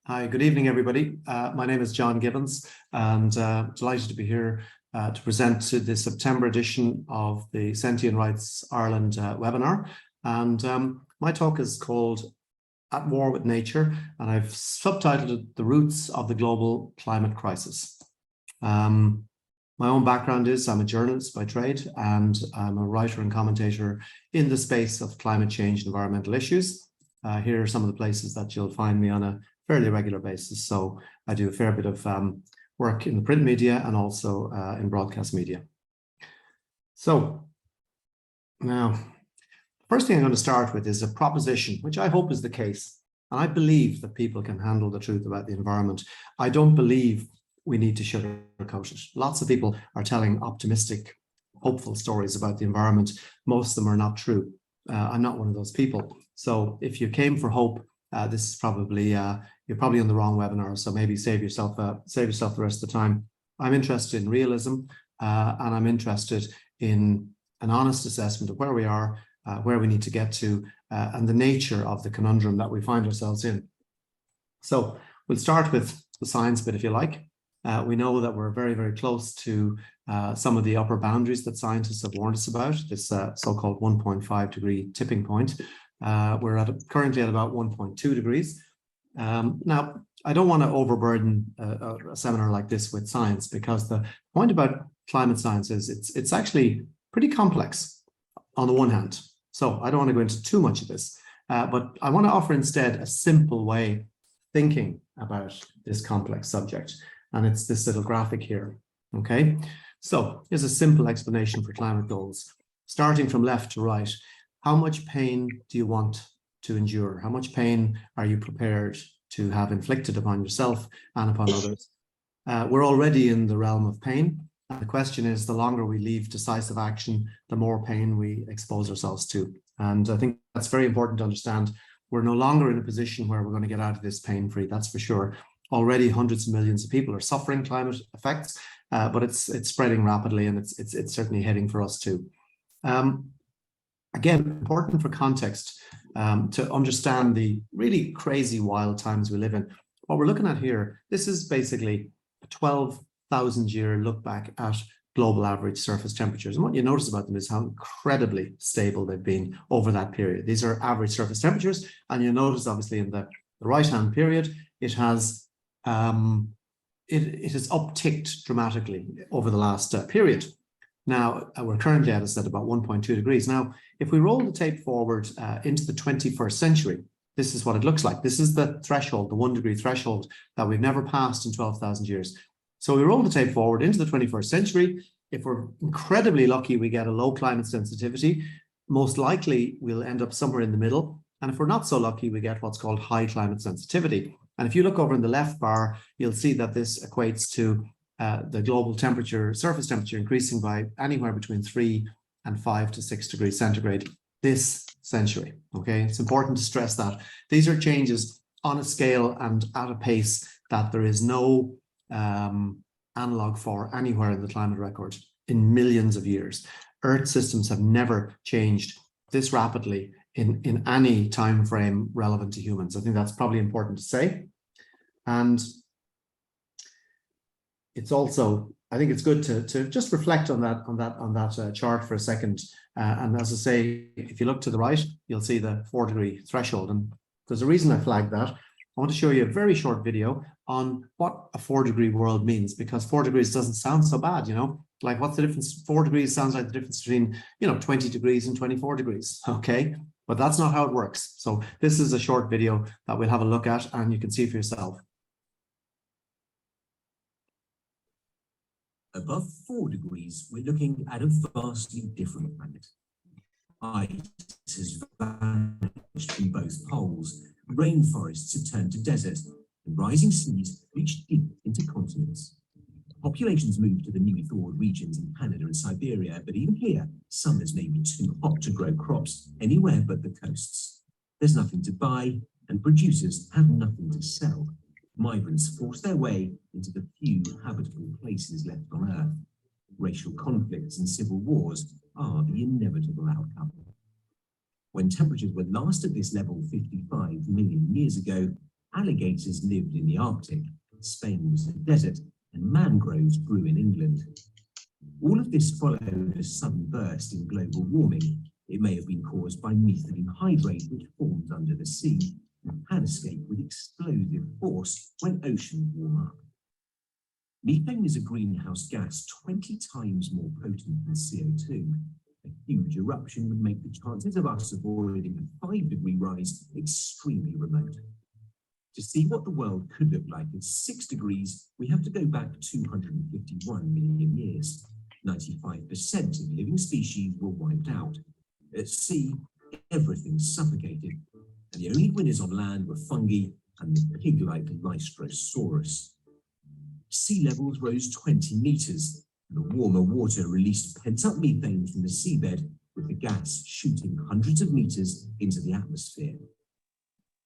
Hi, good evening, everybody. My name is John Gibbons, and delighted to be here to present to the September edition of the Sentient Rights Ireland webinar. And my talk is called At War with Nature, and I've subtitled it The Roots of the Global Climate Crisis. My own background is I'm a journalist by trade, and I'm a writer and commentator in the space of climate change and environmental issues. Here are some of the places that you'll find me on a fairly regular basis. So I do a fair bit of work in the print media and also in broadcast media. So now, first thing I'm going to start with is a proposition, which I hope is the case. And I believe that people can handle the truth about the environment. I don't believe we need to sugarcoat it. Lots of people are telling optimistic, hopeful stories about the environment. Most of them are not true. I'm not one of those people. So if you came for hope, this is probably you're probably on the wrong webinar, so maybe save yourself the rest of the time. I'm interested in realism, and I'm interested in an honest assessment of where we are, where we need to get to, and the nature of the conundrum that we find ourselves in. So we'll start with the science bit, if you like. We know that we're very, very close to some of the upper boundaries that scientists have warned us about, this so-called 1.5 degree tipping point. We're currently at about 1.2 degrees. Now, I don't want to overburden a seminar like this with science, because the point about climate science is it's actually pretty complex on the one hand. So I don't want to go into too much of this, but I want to offer instead a simple way of thinking about this complex subject. And it's this little graphic here, okay? So here's a simple explanation for climate goals. Starting from left to right, how much pain do you want to endure? How much pain are you prepared to have inflicted upon yourself and upon others? We're already in the realm of pain. And the question is, the longer we leave decisive action, the more pain we expose ourselves to. And I think that's very important to understand. We're no longer in a position where we're going to get out of this pain-free, that's for sure. Already hundreds of millions of people are suffering climate effects, but it's spreading rapidly, and it's certainly heading for us too. Again, important for context to understand the really crazy wild times we live in. What we're looking at here, this is basically a 12,000-year look back at global average surface temperatures. And what you notice about them is how incredibly stable they've been over that period. These are average surface temperatures, and you notice obviously in the right-hand period, it has upticked dramatically over the last period. Now, we're currently at, as I said, about 1.2 degrees. Now, if we roll the tape forward into the 21st century, this is what it looks like. This is the threshold, the 1 degree threshold that we've never passed in 12,000 years. So we roll the tape forward into the 21st century. If we're incredibly lucky, we get a low climate sensitivity. Most likely, we'll end up somewhere in the middle. And if we're not so lucky, we get what's called high climate sensitivity. And if you look over in the left bar, you'll see that this equates to the global temperature, surface temperature, increasing by anywhere between 3 and 5 to 6 degrees centigrade this century. Okay, it's important to stress that these are changes on a scale and at a pace that there is no analog for anywhere in the climate record in millions of years. Earth systems have never changed this rapidly in any time frame relevant to humans. I think that's probably important to say. And it's also, I think it's good to just reflect on that chart for a second. And as I say, if you look to the right, you'll see the 4 degree threshold. And there's a reason I flagged that. I want to show you a very short video on what a 4 degree world means, because 4 degrees doesn't sound so bad, you know, like what's the difference? 4 degrees sounds like the difference between, 20 degrees and 24 degrees. Okay, but that's not how it works. So this is a short video that we'll have a look at, and you can see for yourself. Above 4 degrees, we're looking at a vastly different planet. Ice has vanished from both poles, rainforests have turned to desert, and rising seas reach deep into continents. Populations move to the newly thawed regions in Canada and Siberia, but even here, summers may be too hot to grow crops anywhere but the coasts. There's nothing to buy, and producers have nothing to sell. Migrants force their way into the few habitable places left on Earth. Racial conflicts and civil wars are the inevitable outcome. When temperatures were last at this level 55 million years ago, Alligators lived in the Arctic, Spain was a desert, and mangroves grew in England. All of this followed a sudden burst in global warming. It may have been caused by methane hydrate, which forms under the sea and can escape with explosive force when oceans warm up. Methane is a greenhouse gas 20 times more potent than CO2. A huge eruption would make the chances of us avoiding a 5-degree rise extremely remote. To see what the world could look like at 6 degrees, we have to go back 251 million years. 95% of living species were wiped out. At sea, everything suffocated, and the only winners on land were fungi and the pig-like Lystrosaurus. Sea levels rose 20 meters, and the warmer water released pent-up methane from the seabed, with the gas shooting hundreds of meters into the atmosphere.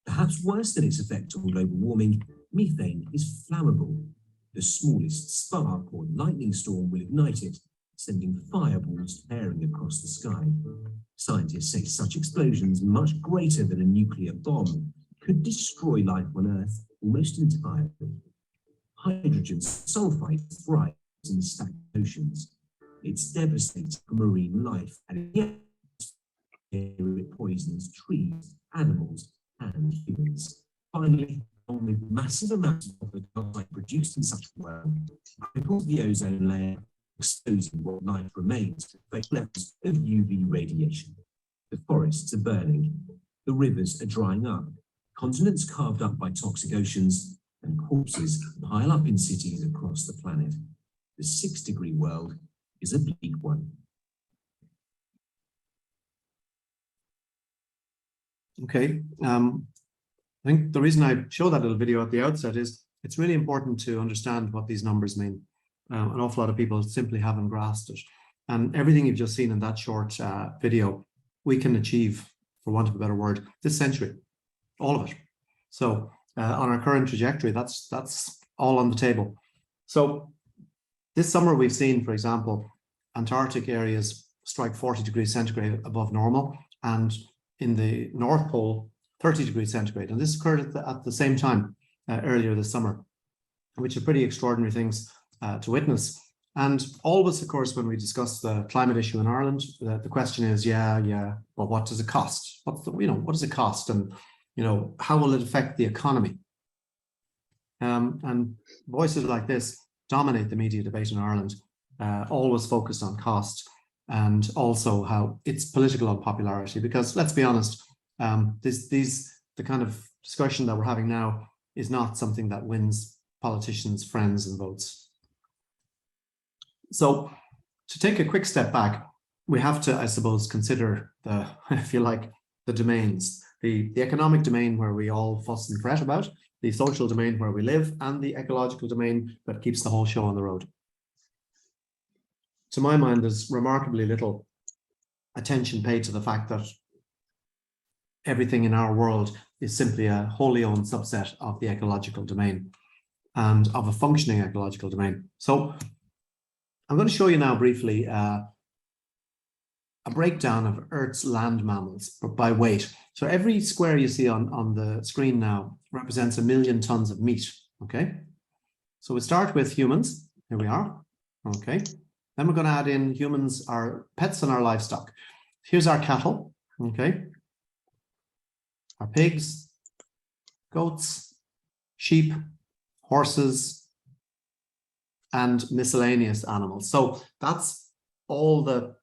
Perhaps worse than its effect on global warming, methane is flammable. The smallest spark or lightning storm will ignite it, sending fireballs tearing across the sky. Scientists say such explosions, much greater than a nuclear bomb, could destroy life on Earth almost entirely. Hydrogen sulfide thrives in stagnant oceans. It's devastating for marine life, and yet it poisons trees, animals, and humans. Finally, along with massive amounts of the dioxide produced in such a world, it pulls the ozone layer, exposing what life remains to great levels of UV radiation. The forests are burning, the rivers are drying up, continents carved up by toxic oceans, and corpses pile up in cities across the planet. The 6-degree world is a bleak one. Okay, I think the reason I show that little video at the outset is it's really important to understand what these numbers mean. An awful lot of people simply haven't grasped it. And everything you've just seen in that short video, we can achieve, for want of a better word, this century, all of it. So on our current trajectory, that's all on the table. So this summer we've seen, for example, Antarctic areas strike 40 degrees centigrade above normal, and in the North Pole, 30 degrees centigrade. And this occurred at the same time earlier this summer, which are pretty extraordinary things to witness. And always, of course, when we discuss the climate issue in Ireland, the question is, well, what does it cost? What does it cost? And, how will it affect the economy? And voices like this dominate the media debate in Ireland, always focused on cost and also how it's political unpopularity. Because let's be honest, the kind of discussion that we're having now is not something that wins politicians, friends, and votes. So to take a quick step back, we have to, I suppose, consider the, if you like, the domains, the economic domain where we all fuss and fret about, the social domain where we live, and the ecological domain that keeps the whole show on the road. To my mind, there's remarkably little attention paid to the fact that everything in our world is simply a wholly owned subset of the ecological domain and of a functioning ecological domain. So I'm going to show you now briefly a breakdown of Earth's land mammals by weight. So every square you see on the screen now represents 1 million tons of meat, okay? So we start with humans, here we are, okay? Then we're going to add in humans, our pets and our livestock. Here's our cattle, okay? Our pigs, goats, sheep, horses, and miscellaneous animals. So that's all the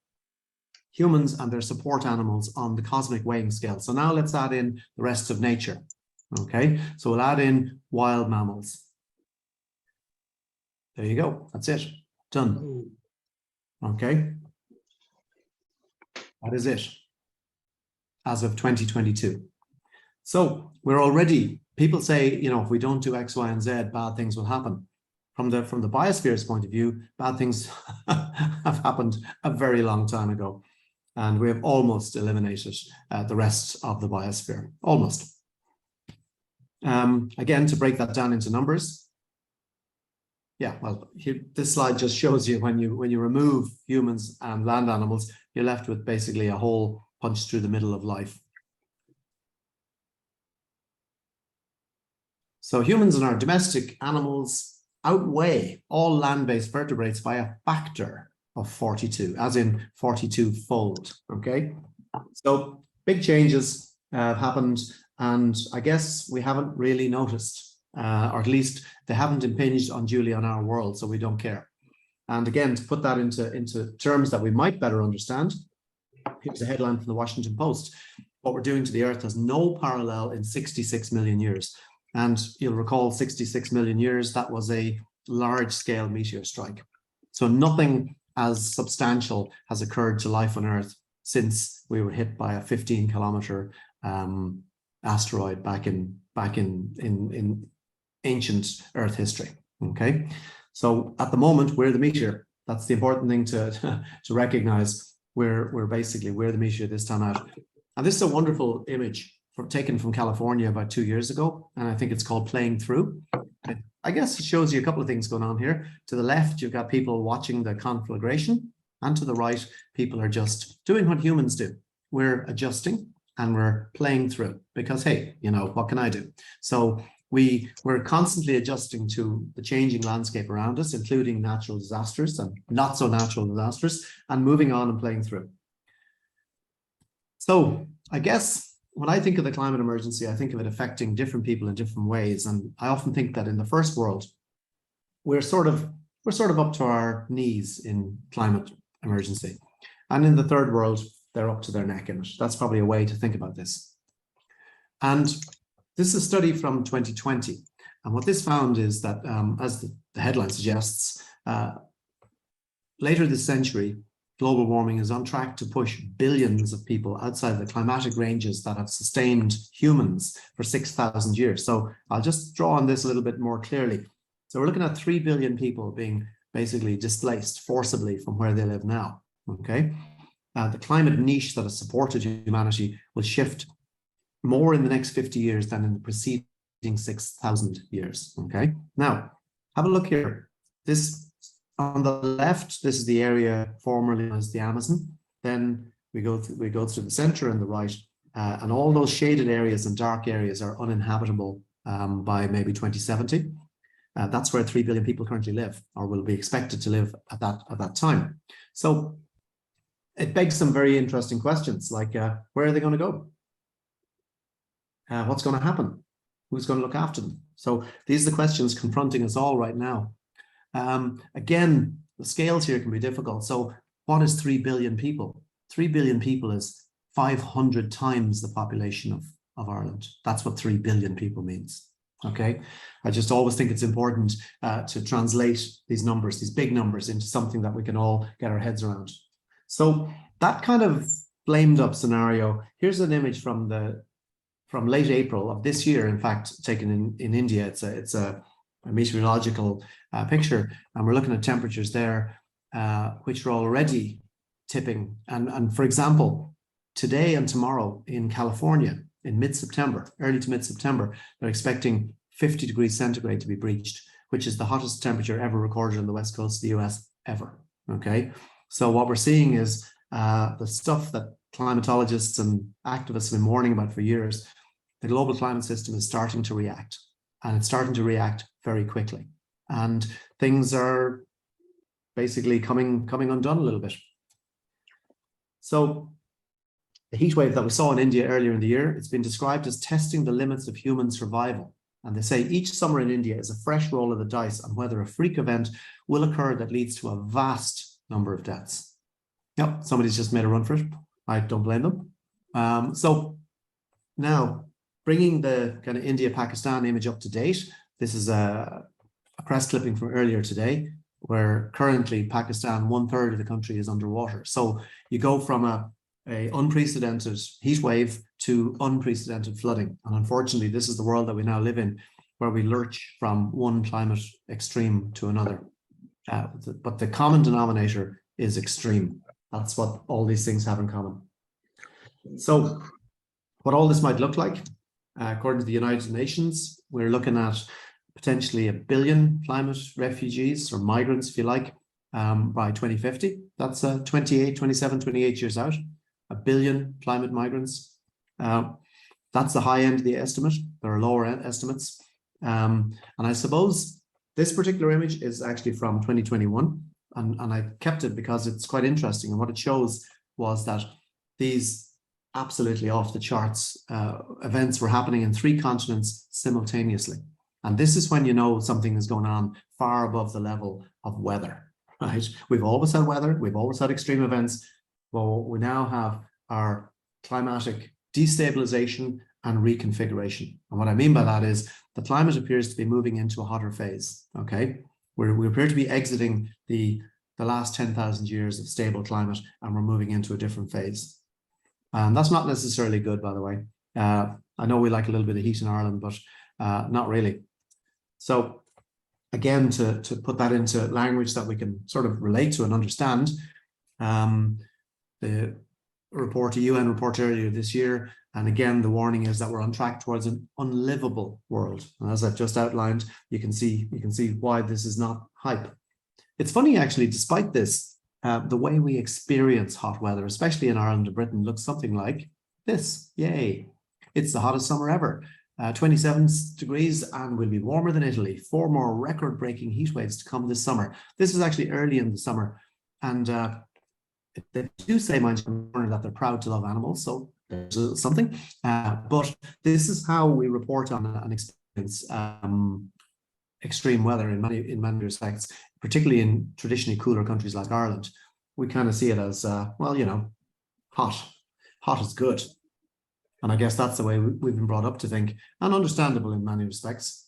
humans and their support animals on the cosmic weighing scale. So now let's add in the rest of nature. Okay, so we'll add in wild mammals. There you go. That's it. Done. Okay. That is it. As of 2022. So we're already, people say, if we don't do X, Y, and Z, bad things will happen. From the biosphere's point of view, bad things have happened a very long time ago. And we have almost eliminated the rest of the biosphere, almost. Again, to break that down into numbers. Yeah, well, this slide just shows you when you remove humans and land animals, you're left with basically a hole punched through the middle of life. So humans and our domestic animals outweigh all land-based vertebrates by a factor of 42, as in 42-fold, okay? So big changes have happened, and I guess we haven't really noticed, or at least they haven't impinged unduly on our world, so we don't care. And again, to put that into terms that we might better understand, here's a headline from the Washington Post. What we're doing to the Earth has no parallel in 66 million years. And you'll recall 66 million years, that was a large-scale meteor strike. So nothing as substantial has occurred to life on Earth since we were hit by a 15-kilometer asteroid back in ancient Earth history. Okay, so at the moment we're the meteor. That's the important thing to recognize. We're the meteor this time out. And this is a wonderful image taken from California about 2 years ago, and I think it's called Playing Through. I guess it shows you a couple of things going on here. To the left, you've got people watching the conflagration, and to the right, people are just doing what humans do. We're adjusting and we're playing through because, hey, you know, what can I do? So we're constantly adjusting to the changing landscape around us, including natural disasters and not so natural disasters, and moving on and playing through. So I guess when I think of the climate emergency, I think of it affecting different people in different ways. And I often think that in the first world, we're sort of up to our knees in climate emergency. And in the third world, they're up to their neck in it. That's probably a way to think about this. And this is a study from 2020. And what this found is that, as the headline suggests, later this century, global warming is on track to push billions of people outside the climatic ranges that have sustained humans for 6,000 years. So I'll just draw on this a little bit more clearly. So we're looking at 3 billion people being basically displaced forcibly from where they live now, okay? The climate niche that has supported humanity will shift more in the next 50 years than in the preceding 6,000 years, okay? Now, have a look here. This on the left, this is the area formerly known as the Amazon. Then we go through the center and the right, and all those shaded areas and dark areas are uninhabitable by maybe 2070. That's where 3 billion people currently live, or will be expected to live at that time. So it begs some very interesting questions, like where are they going to go? What's going to happen? Who's going to look after them? So these are the questions confronting us all right now. Again, the scales here can be difficult. So what is 3 billion people? 3 billion people is 500 times the population of Ireland. That's what 3 billion people means. Okay, I just always think it's important to translate these numbers, these big numbers, into something that we can all get our heads around. So that kind of flamed up scenario. Here's an image from late April of this year, in fact, taken in India. It's a meteorological picture, and we're looking at temperatures there, which are already tipping. And for example, today and tomorrow in California, in mid-September, early to mid-September, they're expecting 50 degrees centigrade to be breached, which is the hottest temperature ever recorded on the west coast of the US ever. Okay, so what we're seeing is the stuff that climatologists and activists have been warning about for years. The global climate system is starting to react, and it's starting to react very quickly. And things are basically coming undone a little bit. So the heat wave that we saw in India earlier in the year, it's been described as testing the limits of human survival. And they say each summer in India is a fresh roll of the dice on whether a freak event will occur that leads to a vast number of deaths. Yep, somebody's just made a run for it. I don't blame them. So now, bringing the kind of India-Pakistan image up to date, this is a press clipping from earlier today, where currently Pakistan, 1/3 of the country is underwater. So you go from a unprecedented heat wave to unprecedented flooding. And unfortunately, this is the world that we now live in, where we lurch from one climate extreme to another. But the common denominator is extreme. That's what all these things have in common. So what all this might look like, according to the United Nations, we're looking at potentially 1 billion climate refugees or migrants, if you like, by 2050. That's 27, 28 years out. 1 billion climate migrants. That's the high end of the estimate. There are lower estimates. And I suppose this particular image is actually from 2021, and I kept it because it's quite interesting. And what it shows was that these absolutely off the charts events were happening in 3 continents simultaneously. And this is when you know something is going on far above the level of weather, right? We've always had weather, we've always had extreme events, but we now have our climatic destabilization and reconfiguration. And what I mean by that is the climate appears to be moving into a hotter phase, okay? We appear to be exiting the last 10,000 years of stable climate, and we're moving into a different phase. And that's not necessarily good, by the way. I know we like a little bit of heat in Ireland, but not really. So again, to put that into language that we can sort of relate to and understand, the report, a UN report earlier this year, and again, the warning is that we're on track towards an unlivable world. And as I've just outlined, you can see why this is not hype. It's funny, actually, despite this, the way we experience hot weather, especially in Ireland and Britain, looks something like this. Yay. It's the hottest summer ever. 27 degrees, and we'll be warmer than Italy. 4 more record-breaking heat waves to come this summer. This is actually early in the summer. And they do say, mind you, that they're proud to love animals, so there's something. But this is how we report on an experience extreme weather in many respects, particularly in traditionally cooler countries like Ireland. We kind of see it as, well, you know, hot. Hot is good. And I guess that's the way we've been brought up to think, and understandable in many respects.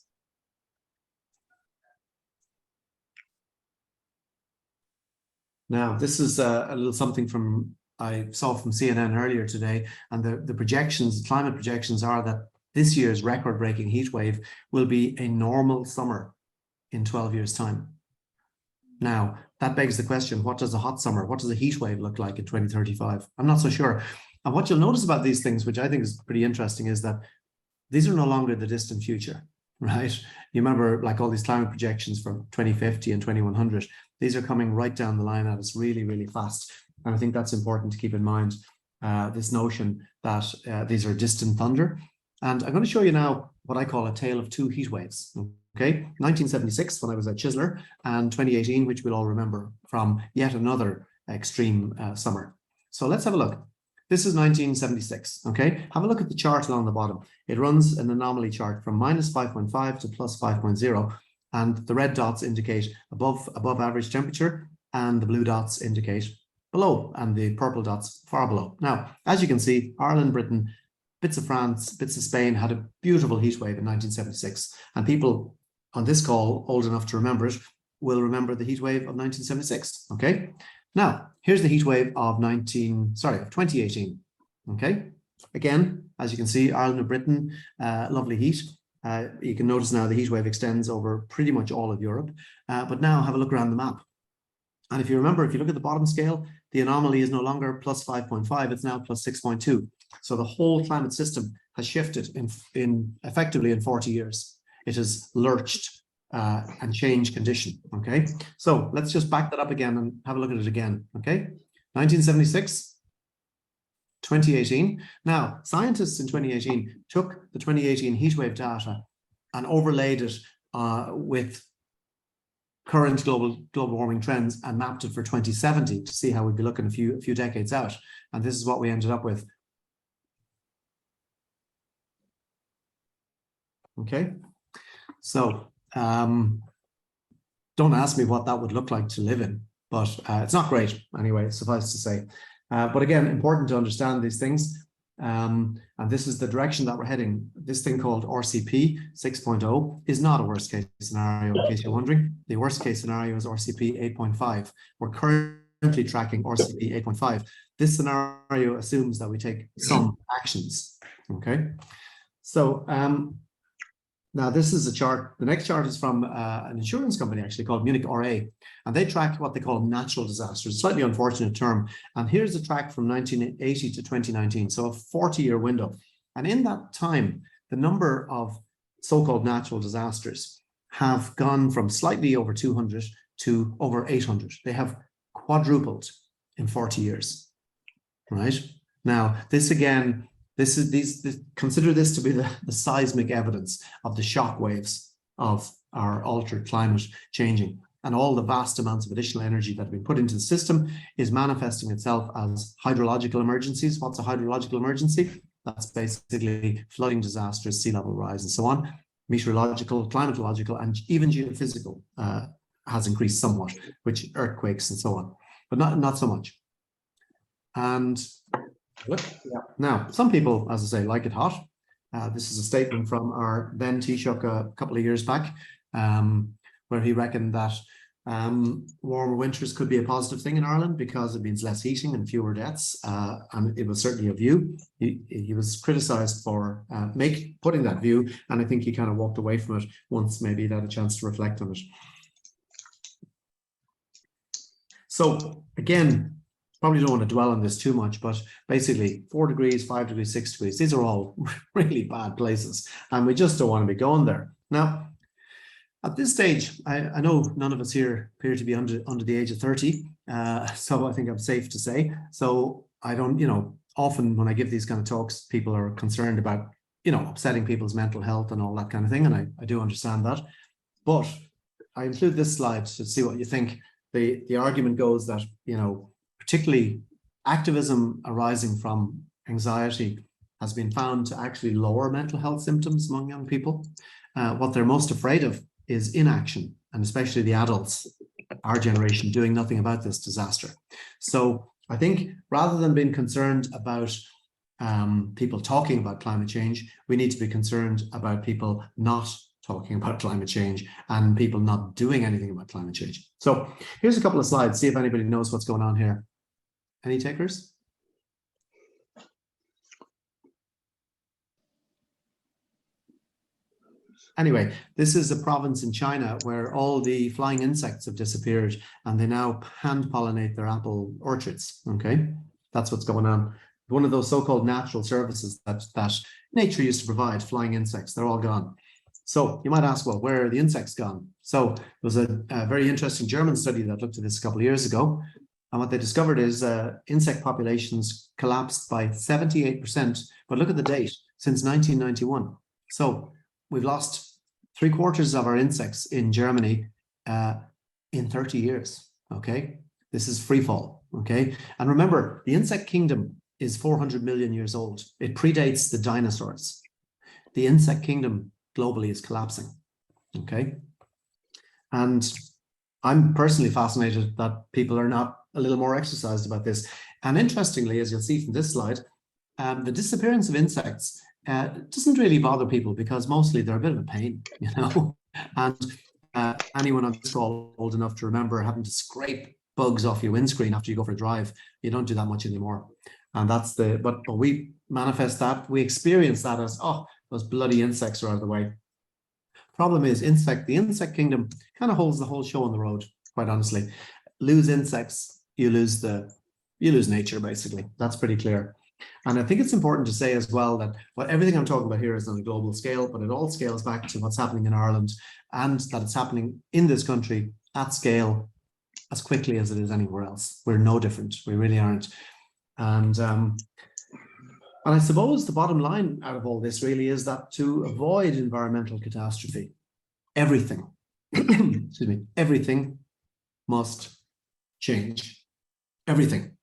Now, this is a little something I saw from CNN earlier today, and the projections, climate projections, are that this year's record-breaking heat wave will be a normal summer in 12 years' time. Now, that begs the question, what does a hot summer, what does a heat wave look like in 2035? I'm not so sure. And what you'll notice about these things, which I think is pretty interesting, is that these are no longer the distant future, right? You remember, like, all these climate projections from 2050 and 2100, these are coming right down the line at us really, really fast. And I think that's important to keep in mind, this notion that these are distant thunder. And I'm going to show you now what I call a tale of 2 heat waves. Okay, 1976, when I was at Chisler, and 2018, which we'll all remember from yet another extreme summer. So let's have a look. This is 1976, okay? Have a look at the chart along the bottom. It runs an anomaly chart from -5.5 to +5.0, and the red dots indicate above average temperature, and the blue dots indicate below, and the purple dots far below. Now, as you can see, Ireland, Britain, bits of France, bits of Spain had a beautiful heat wave in 1976, and people on this call, old enough to remember it, will remember the heat wave of 1976, okay? Now, here's the heat wave of 2018, okay? Again, as you can see, Ireland and Britain, lovely heat. You can notice now the heat wave extends over pretty much all of Europe, but now have a look around the map. And if you remember, if you look at the bottom scale, the anomaly is no longer +5.5, it's now +6.2. So the whole climate system has shifted effectively in 40 years. It has lurched and changed condition, okay? So let's just back that up again and have a look at it again, okay? 1976, 2018. Now, scientists in 2018 took the 2018 heatwave data and overlaid it with current global warming trends and mapped it for 2070 to see how we'd be looking a few decades out. And this is what we ended up with. Okay, so don't ask me what that would look like to live in, but it's not great anyway, suffice to say. But again, important to understand these things. And this is the direction that we're heading. This thing called RCP 6.0 is not a worst case scenario, in case you're wondering. The worst case scenario is RCP 8.5. We're currently tracking RCP 8.5. This scenario assumes that we take some actions, okay? So now this is a chart. The next chart is from an insurance company actually called Munich RA, and they track what they call natural disasters, a slightly unfortunate term. And here's the track from 1980 to 2019, so a 40-year window. And in that time, the number of so-called natural disasters have gone from slightly over 200 to over 800. They have quadrupled in 40 years, right? Now, this again, consider this to be the seismic evidence of the shock waves of our altered climate changing. And all the vast amounts of additional energy that have been put into the system is manifesting itself as hydrological emergencies. What's a hydrological emergency? That's basically flooding disasters, sea level rise, and so on. Meteorological, climatological, and even geophysical has increased somewhat, which earthquakes and so on, but not so much. And now, some people, as I say, like it hot. This is a statement from our Ben Taoiseach a couple of years back, where he reckoned that warmer winters could be a positive thing in Ireland because it means less heating and fewer deaths, and it was certainly a view. He was criticised for putting that view, and I think he kind of walked away from it once maybe he'd had a chance to reflect on it. So again, probably don't want to dwell on this too much, but basically 4 degrees, 5 degrees, 6 degrees, these are all really bad places, and we just don't want to be going there. Now, at this stage, I know none of us here appear to be under the age of 30, so I think I'm safe to say. So I don't, often when I give these kind of talks, people are concerned about, upsetting people's mental health and all that kind of thing, and I do understand that. But I include this slide to see what you think. The argument goes that, particularly activism arising from anxiety has been found to actually lower mental health symptoms among young people. What they're most afraid of is inaction, and especially the adults, our generation, doing nothing about this disaster. So I think rather than being concerned about people talking about climate change, we need to be concerned about people not talking about climate change and people not doing anything about climate change. So here's a couple of slides, see if anybody knows what's going on here. Any takers? Anyway, this is a province in China where all the flying insects have disappeared and they now hand pollinate their apple orchards. Okay, that's what's going on. One of those so-called natural services that nature used to provide, flying insects, they're all gone. So you might ask, well, where are the insects gone? So there was a very interesting German study that looked at this a couple of years ago. And what they discovered is insect populations collapsed by 78%. But look at the date, since 1991. So we've lost 3/4 of our insects in Germany in 30 years, okay? This is free fall, okay? And remember, the insect kingdom is 400 million years old. It predates the dinosaurs. The insect kingdom globally is collapsing, okay? And I'm personally fascinated that people are not a little more exercised about this. And interestingly, as you'll see from this slide, the disappearance of insects doesn't really bother people because mostly they're a bit of a pain, and anyone on this call old enough to remember having to scrape bugs off your windscreen after you go for a drive, you don't do that much anymore. And that's but we manifest that, we experience that as, oh, those bloody insects are out of the way. Problem is, the insect kingdom kind of holds the whole show on the road, quite honestly. Lose insects, you lose nature, basically. That's pretty clear. And I think it's important to say as well that everything I'm talking about here is on a global scale, but it all scales back to what's happening in Ireland, and that it's happening in this country at scale as quickly as it is anywhere else. We're no different. We really aren't. And I suppose the bottom line out of all this really is that to avoid environmental catastrophe, everything, excuse me, everything must change. Everything.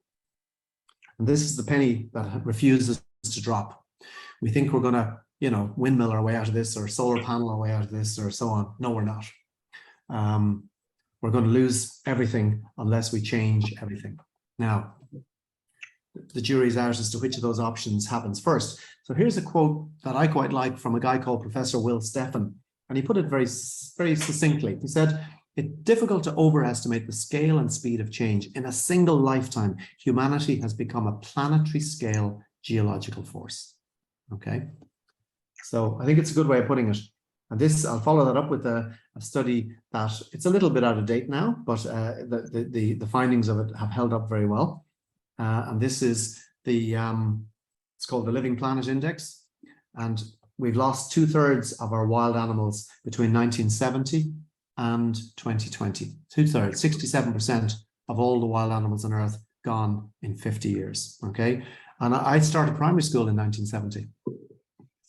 And this is the penny that refuses to drop. We think we're going to, windmill our way out of this, or solar panel our way out of this, or so on. No, we're not. We're going to lose everything unless we change everything. Now, the jury's out as to which of those options happens first. So here's a quote that I quite like from a guy called Professor Will Steffen, and he put it very, very succinctly. He said, "It's difficult to overestimate the scale and speed of change. In a single lifetime, humanity has become a planetary scale geological force." Okay, so I think it's a good way of putting it. And this, I'll follow that up with a study that it's a little bit out of date now, but the findings of it have held up very well. And this is it's called the Living Planet Index. And we've lost 2/3 of our wild animals between 1970 and 2020. 2/3, 67% of all the wild animals on Earth gone in 50 years, okay? And I started primary school in 1970.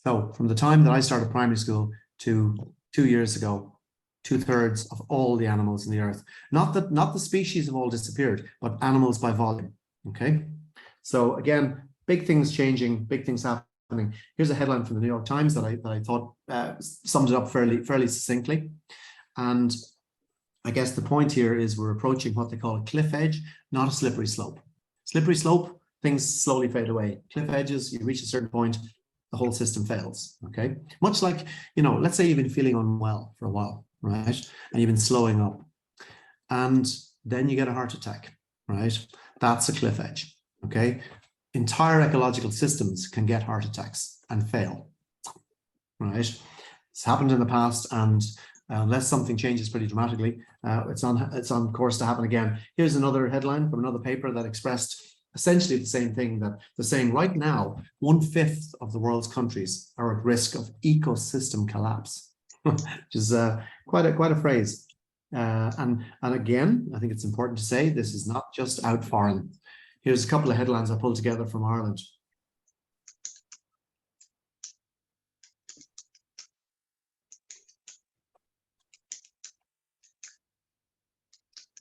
So from the time that I started primary school to 2 years ago, 2/3 of all the animals in the earth. Not the species have all disappeared, but animals by volume. Okay. So again, big things changing, big things happening. Here's a headline from the New York Times that I thought summed it up fairly succinctly. And I guess the point here is we're approaching what they call a cliff edge, not a slippery slope. Slippery slope, things slowly fade away. Cliff edges, you reach a certain point, the whole system fails. Okay. Much like, let's say you've been feeling unwell for a while, right? And you've been slowing up. And then you get a heart attack, right? That's a cliff edge. Okay. Entire ecological systems can get heart attacks and fail, right? It's happened in the past, and unless something changes pretty dramatically, it's on course to happen again. Here's another headline from another paper that expressed essentially the same thing, that they're saying right now, 1/5 of the world's countries are at risk of ecosystem collapse, which is quite a phrase. And again, I think it's important to say this is not just out foreign. Here's a couple of headlines I pulled together from Ireland.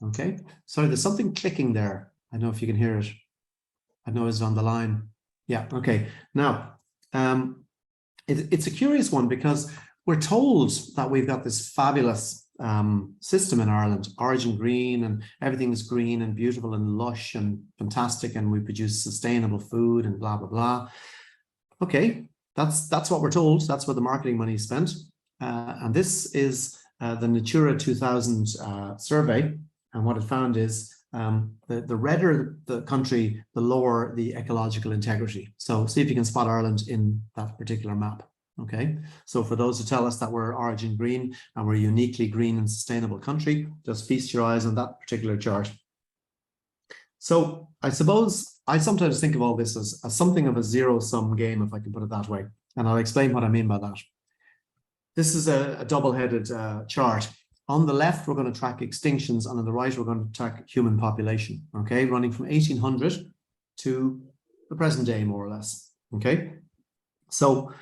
Okay, sorry, there's something clicking there. I don't know if you can hear it. I know it's on the line. Yeah, okay. Now, it's a curious one because we're told that we've got this fabulous system in Ireland, Origin Green, and everything is green and beautiful and lush and fantastic, and we produce sustainable food and blah, blah, blah. Okay, that's what we're told. That's where the marketing money is spent. And this is the Natura 2000 survey. And what it found is the redder the country, the lower the ecological integrity. So see if you can spot Ireland in that particular map. Okay, so for those who tell us that we're Origin Green and we're a uniquely green and sustainable country, just feast your eyes on that particular chart. So I suppose I sometimes think of all this as something of a zero-sum game, if I can put it that way. And I'll explain what I mean by that. This is a double-headed chart. On the left, we're going to track extinctions, and on the right, we're going to track human population, okay, running from 1800 to the present day, more or less, okay? So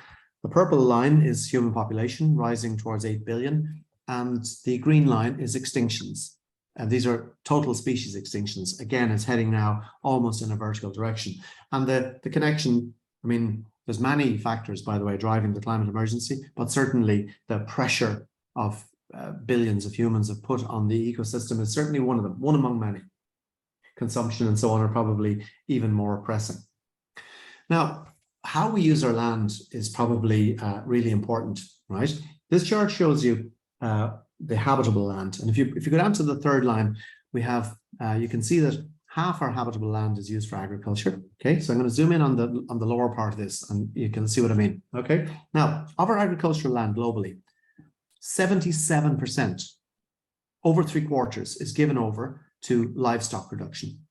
the purple line is human population rising towards 8 billion, and the green line is extinctions. And these are total species extinctions. Again, it's heading now almost in a vertical direction. And the connection, I mean, there's many factors, by the way, driving the climate emergency, but certainly the pressure of billions of humans have put on the ecosystem is certainly one of them, one among many. Consumption and so on are probably even more pressing. Now, how we use our land is probably really important, right? This chart shows you the habitable land. And if you go down to the third line, we have, you can see that half our habitable land is used for agriculture. Okay, so I'm going to zoom in on the lower part of this, and you can see what I mean. Okay, now of our agricultural land globally, 77%, over 3/4, is given over to livestock production,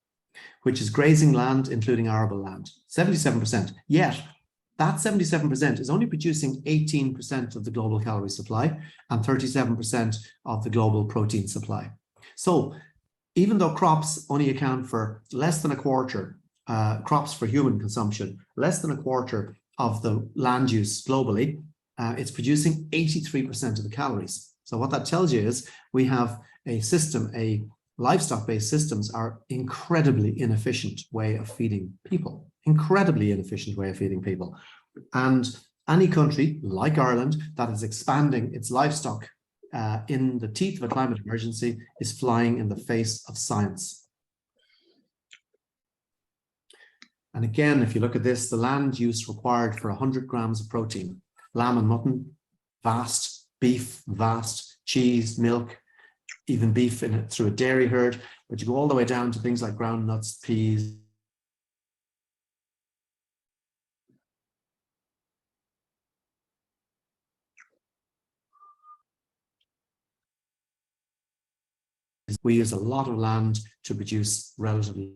which is grazing land, including arable land. 77%. Yet that 77% is only producing 18% of the global calorie supply and 37% of the global protein supply. So even though crops only account for less than a quarter, crops for human consumption, less than a quarter of the land use globally, it's producing 83% of the calories. So what that tells you is we have a system, a livestock-based systems are incredibly inefficient way of feeding people, incredibly inefficient way of feeding people. And any country like Ireland that is expanding its livestock in the teeth of a climate emergency is flying in the face of science. And again, if you look at this, the land use required for 100 grams of protein, lamb and mutton, vast, beef, vast, cheese, milk, even beef in it through a dairy herd, but you go all the way down to things like ground nuts, peas. We use a lot of land to produce relatively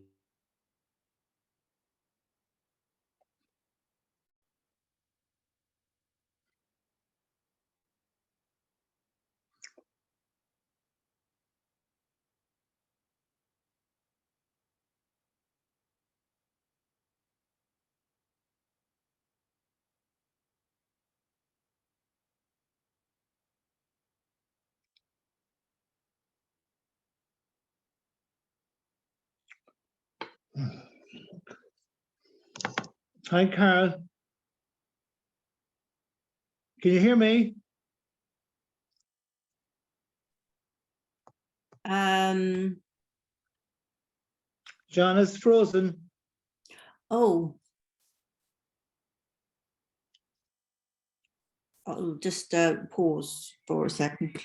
Hi, Carl. Can you hear me? John is frozen. Oh. I'll just pause for a second.